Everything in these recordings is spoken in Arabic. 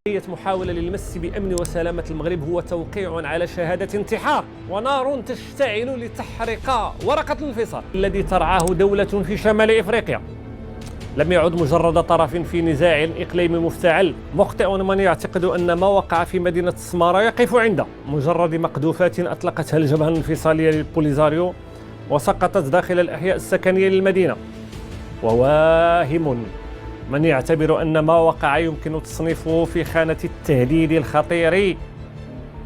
محاولة للمس بأمن وسلامة المغرب هو توقيع على شهادة انتحار ونار تشتعل لتحرق ورقة الانفصال الذي ترعاه دولة في شمال إفريقيا. لم يعد مجرد طرف في نزاع إقليمي مفتعل. مخطئ من يعتقد أن ما وقع في مدينة السمارة يقف عند مجرد مقذوفات أطلقتها الجبهة الانفصالية للبوليزاريو وسقطت داخل الأحياء السكنية للمدينة. وواهم من يعتبر أن ما وقع يمكن تصنيفه في خانة التهديد الخطير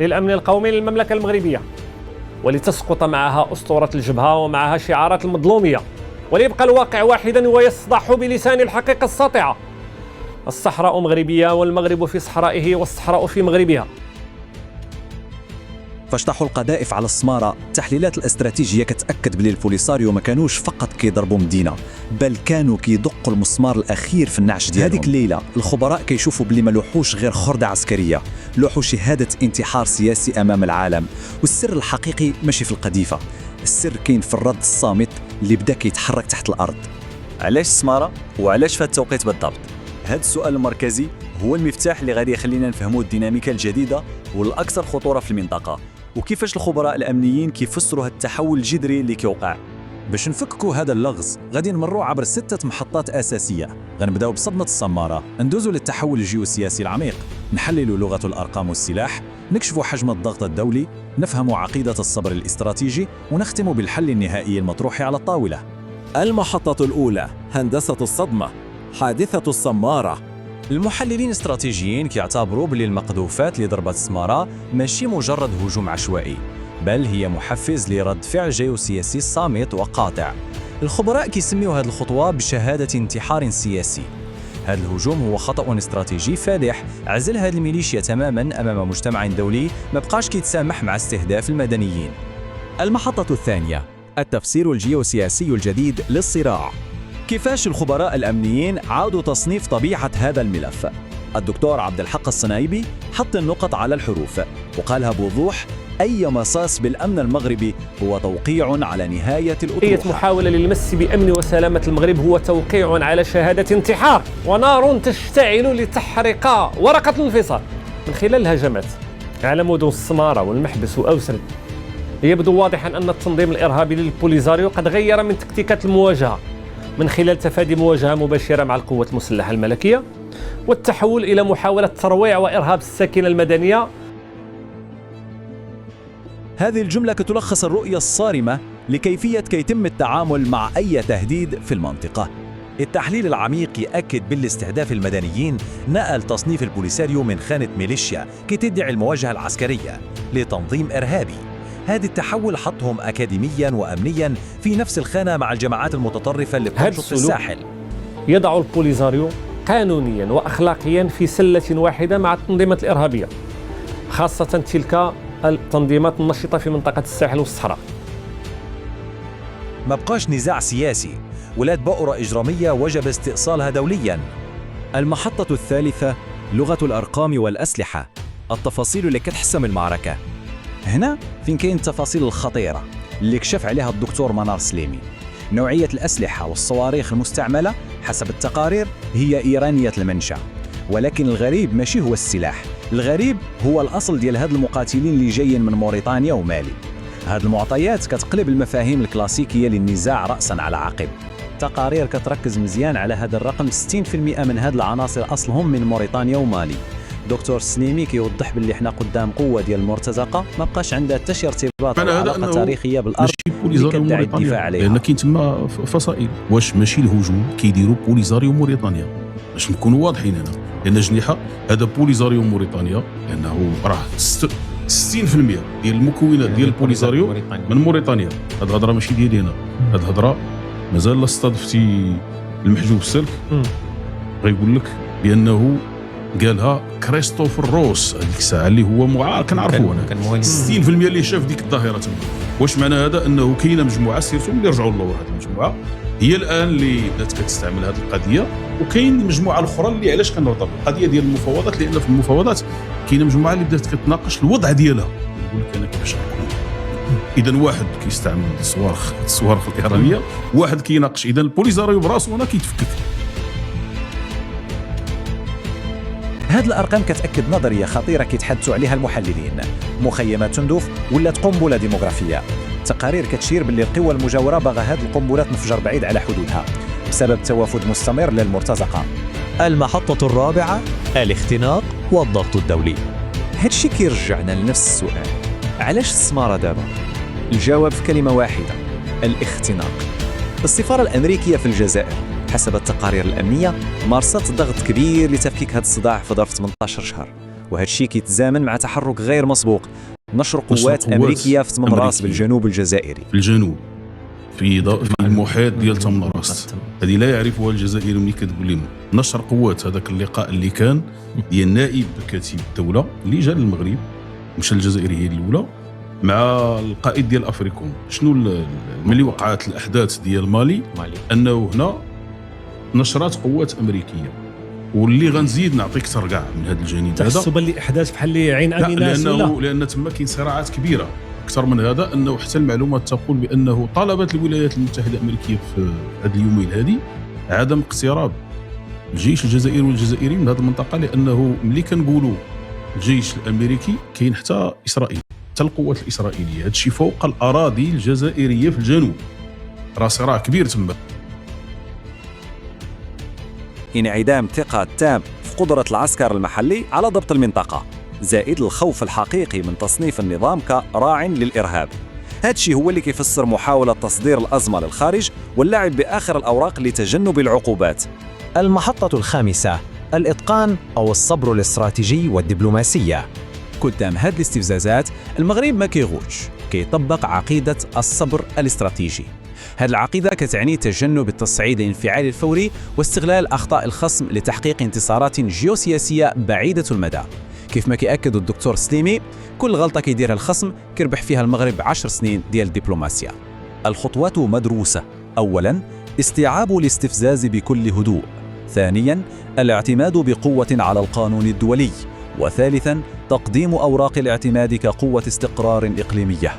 للأمن القومي للمملكة المغربية، ولتسقط معها أسطورة الجبهة ومعها شعارات المظلومية، وليبقى الواقع واحدا ويصدح بلسان الحقيقة الساطعة: الصحراء مغربية والمغرب في صحرائه والصحراء في مغربها. فاجتاحوا القذائف على السمارة، التحليلات الاستراتيجية كتأكد بلي البوليساريو ما كانوش فقط كيضربوا مدينة، بل كانوا كيدقوا المسمار الأخير في النعش ديالهم. هذيك الليلة الخبراء كيشوفوا بلي ما لوحوش غير خردة عسكرية، لوحوا شهادة انتحار سياسي أمام العالم. والسر الحقيقي ماشي في القذيفة، السر كاين في الرد الصامت اللي بدا كيتحرك تحت الأرض. علاش السمارة وعلاش في هذا التوقيت بالضبط؟ هذا السؤال المركزي هو المفتاح اللي غادي يخلينا نفهموا الديناميكا الجديدة والأكثر خطورة في المنطقة، وكيفاش الخبراء الأمنيين كيفسروا هذا التحول الجذري اللي كيوقع. باش نفككوا هذا اللغز غادي نمروا عبر 6 محطات أساسية. غنبداو بصدمة السمارة، ندوزوا للتحول الجيوسياسي العميق، نحللوا لغة الأرقام والسلاح، نكشفوا حجم الضغط الدولي، نفهموا عقيدة الصبر الاستراتيجي، ونختم بالحل النهائي المطروح على الطاولة. المحطة الأولى: هندسة الصدمة، حادثة السمارة. المحللين الاستراتيجيين كيعتبروا بلي المقذوفات اللي ضربت السمارة ماشي مجرد هجوم عشوائي، بل هي محفز لرد فعل جيوسياسي صامت وقاطع. الخبراء كيسميو هذه الخطوة بشهادة انتحار سياسي. هذا الهجوم هو خطأ استراتيجي فادح عزل هذه الميليشيا تماما أمام مجتمع دولي ما بقاش كيتسامح مع استهداف المدنيين. المحطة الثانية: التفسير الجيوسياسي الجديد للصراع. كيفاش الخبراء الأمنيين عادوا تصنيف طبيعة هذا الملف؟ الدكتور عبد الحق الصنايبي حط النقط على الحروف وقالها بوضوح: أي مصاص بالأمن المغربي هو توقيع على نهاية الأطروحة. محاولة للمس بأمن وسلامة المغرب هو توقيع على شهادة انتحار ونار تشتعل لتحرق ورقة الانفصال. من خلال الهجمات على مدن السمارة والمحبس وأوسرد يبدو واضحا أن التنظيم الإرهابي للبوليزاريو قد غير من تكتيكات المواجهة من خلال تفادي مواجهة مباشرة مع القوات المسلحة الملكية والتحول إلى محاولة ترويع وإرهاب الساكنة المدنية. هذه الجملة تلخص الرؤية الصارمة لكيفية يتم التعامل مع أي تهديد في المنطقة. التحليل العميق يأكد بالاستهداف المدنيين نقل تصنيف البوليساريو من خانة ميليشيا كي تدعي المواجهة العسكرية لتنظيم إرهابي. هذا التحول حطهم أكاديميا وأمنيا في نفس الخانة مع الجماعات المتطرفة اللي بتنشط في الساحل. يضع البوليزاريو قانونيا وأخلاقيا في سلة واحدة مع التنظيمات الإرهابية، خاصة تلك التنظيمات النشطة في منطقة الساحل والصحراء. ما بقاش نزاع سياسي، ولات بؤرة إجرامية وجب استئصالها دوليا. المحطة الثالثة: لغة الأرقام والأسلحة، التفاصيل اللي كتحسم المعركة. هنا فين كاين التفاصيل الخطيرة اللي كشف عليها الدكتور منار سليمي. نوعية الأسلحة والصواريخ المستعملة حسب التقارير هي إيرانية المنشأ، ولكن الغريب ماشي هو السلاح، الغريب هو الأصل ديال هاد المقاتلين اللي جايين من موريتانيا ومالي. هاد المعطيات كتقلب المفاهيم الكلاسيكية للنزاع رأساً على عقب. تقارير كتركز مزيان على هذا الرقم: 60% من هاد العناصر أصلهم من موريتانيا ومالي. دكتور سليمي كيوضح باللي حنا قدام قوة ديال المرتزقة ما بقاش عندها حتى شي ارتباط ولا علاقة تاريخية بالأرض اللي كتدعي الدفاع عليها. لأن كاين تما فصائل، واش ماشي الهجوم كيديروا بوليزاريو موريتانيا، باش نكونوا واضحين هنا، لأن جنيحة هذا بوليزاريو موريتانيا، لأنه راه 60% ديال المكونات ديال البوليزاريو من موريتانيا. هذه الهضرة ماشي ديالي أنا، هذه الهضرة مازال لا استضفتي المحجوب السلك غيقول لك بأنه قالها كريستوفر روس هذيك الساعه اللي هو كنعرفوه انا 60% اللي شاف ديك الظاهره تما. واش معنى هذا؟ انه كاينه مجموعه سيرتو اللي رجعوا للور، هذه المجموعه هي الان اللي بدات كتستعمل هذه القضيه، وكاين المجموعه الاخرى اللي علاش كنربطوا القضيه ديال المفاوضات، لان في المفاوضات كاينه مجموعه اللي بدات كتناقش الوضع ديالها، يقول لك انا كيفاش نكون. اذا واحد كيستعمل الصواريخ الايرانيه، واحد كيناقش. اذا البوليزاريو براسو هنا كيتفكك. هاد الأرقام كتأكد نظرية خطيرة كيتحدثوا عليها المحللين. مخيمات تندوف ولات قنبلة ديموغرافية. تقارير كتشير باللي القوى المجاورة باغا هاد القنبلات تنفجر بعيد على حدودها بسبب توافد مستمر للمرتزقة. المحطة الرابعة: الاختناق والضغط الدولي. هادشي كيرجعنا لنفس السؤال، علاش السمارة دابا؟ الجواب في كلمة واحدة: الاختناق. السفارة الأمريكية في الجزائر حسب التقارير الأمنية مارست ضغط كبير لتفكيك هذا الصداع في ظرف 18 شهر، وهذا الشيء كيتزامن مع تحرك غير مسبوق نشر قوات أمريكية في تمن راس بالجنوب الجزائري. في الجنوب في المحيط ديال تمن راس، هذه لا يعرفها الجزائر ملي كتقول لهم نشر قوات. هذاك اللقاء اللي كان ديال نائب كاتب الدولة اللي جا للمغرب، مش الجزائر هي الاولى، مع القائد ديال افريكوم. شنو ملي وقعت الاحداث ديال مالي انه هنا نشرات قوات امريكيه. واللي غنزيد نعطيك ترقع من هذا الجانب هذا تحسب اللي احداث بحال اللي عين اميناس، لان تما كاين صراعات كبيره. اكثر من هذا انه حتى المعلومات تقول بانه طالبت الولايات المتحده الامريكيه في هذه اليومين هذه عدم اقتراب الجيش الجزائري والجزائري من هذه المنطقه، لانه ملي كنقولوا الجيش الامريكي كاين حتى اسرائيل، حتى القوات الاسرائيليه. هذا الشيء فوق الاراضي الجزائريه في الجنوب، راه صراع كبير تما. انعدام ثقة تام في قدرة العسكر المحلي على ضبط المنطقة، زائد الخوف الحقيقي من تصنيف النظام كراع للإرهاب. هادشي هو اللي كيفسر محاولة تصدير الأزمة للخارج واللعب بآخر الأوراق لتجنب العقوبات. المحطة الخامسة: الإتقان أو الصبر الاستراتيجي والدبلوماسية. قدام هاد الاستفزازات المغرب ما كيغوتش، كيطبق عقيدة الصبر الاستراتيجي. هذه العقيدة كتعني تجنب التصعيد الانفعالي الفوري واستغلال أخطاء الخصم لتحقيق انتصارات جيوسياسية بعيدة المدى. كيف ما كيأكد الدكتور سليمي، كل غلطة كيديرها الخصم كيربح فيها المغرب 10 سنين ديال الدبلوماسيا. الخطوات مدروسة. أولاً، استيعاب الاستفزاز بكل هدوء. ثانياً، الاعتماد بقوة على القانون الدولي. وثالثاً، تقديم أوراق الاعتماد كقوة استقرار إقليمية.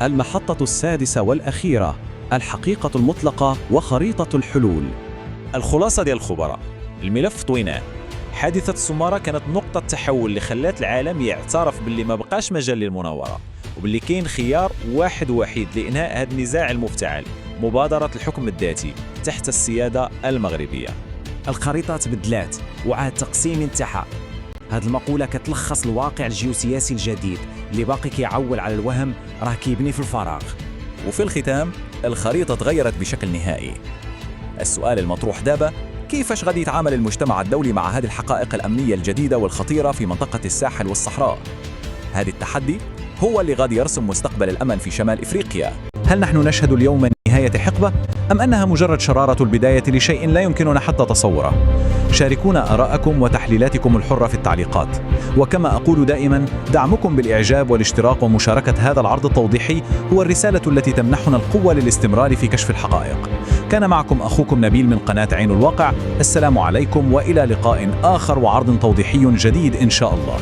المحطة السادسة والأخيرة: الحقيقة المطلقة وخريطة الحلول. الخلاصة ديال الخبراء، الملف طويناه. حادثة السمارة كانت نقطة تحول اللي خلات العالم يعترف باللي ما بقاش مجال للمناورة، وباللي كاين خيار واحد وحيد لإنهاء هذا النزاع المفتعل: مبادرة الحكم الذاتي تحت السيادة المغربية. الخريطة تبدلات وعاد تقسيم انتحى. هذه المقولة كتلخص الواقع الجيوسياسي الجديد اللي باقي كيعول على الوهم راه كيبني في الفراغ. وفي الختام، الخريطة تغيرت بشكل نهائي. السؤال المطروح دابا: كيفاش غادي يتعامل المجتمع الدولي مع هذه الحقائق الأمنية الجديدة والخطيرة في منطقة الساحل والصحراء؟ هذا التحدي هو اللي غادي يرسم مستقبل الأمن في شمال إفريقيا. هل نحن نشهد اليوم نهاية حقبة؟ أم أنها مجرد شرارة البداية لشيء لا يمكننا حتى تصوره؟ شاركونا آراءكم وتحليلاتكم الحرة في التعليقات. وكما أقول دائما، دعمكم بالإعجاب والاشتراك ومشاركة هذا العرض التوضيحي هو الرسالة التي تمنحنا القوة للاستمرار في كشف الحقائق. كان معكم أخوكم نبيل من قناة عين الواقع. السلام عليكم وإلى لقاء آخر وعرض توضيحي جديد إن شاء الله.